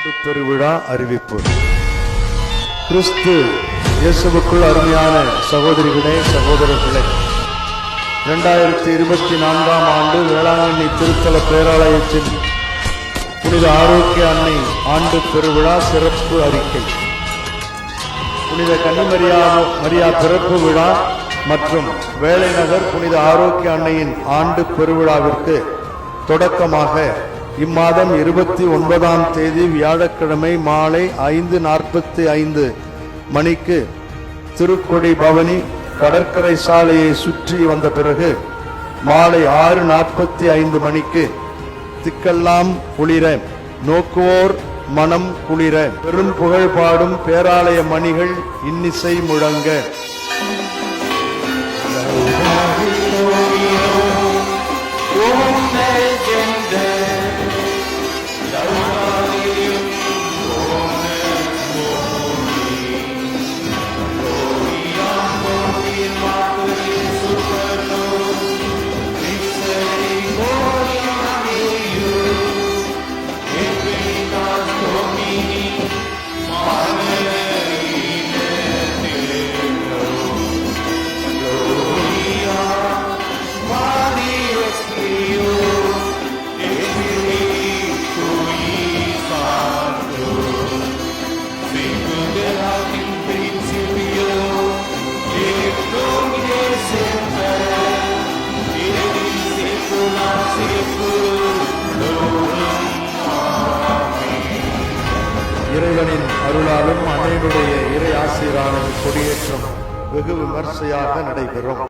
பெருவிழா அறிவிப்பு. கிறிஸ்து இயேசுவுக்குள் அருமையான சகோதரிகளே, சகோதரர்களே, 2024ஆம் ஆண்டு வேளாங்கண்ணி திருத்தல பேராலயத்தின் புனித ஆரோக்கிய அன்னை ஆண்டு பெருவிழா சிறப்பு அறிக்கை. புனித கன்னிமரியா பிறப்பு விழா மற்றும் வேலைநகர் புனித ஆரோக்கிய அன்னையின் ஆண்டு பெருவிழாவிற்கு தொடக்கமாக இம்மாதம் 29ஆம் தேதி வியாழக்கிழமை மாலை 5:45 மணிக்கு திருக்கொடி பவனி கடற்கரை சாலையை சுற்றி வந்த பிறகு மாலை 6:45 மணிக்கு திக்கெல்லாம் குளிர நோக்குவோர் மனம் குளிர பெரும் புகழ் பாடும் பேராலய மணிகள் இன்னிசை முழங்க இறைவனின் அருளாலும் அன்னையினுடைய இறை ஆசீரான கொடியேற்றம் வெகு விமர்சையாக நடைபெறும்.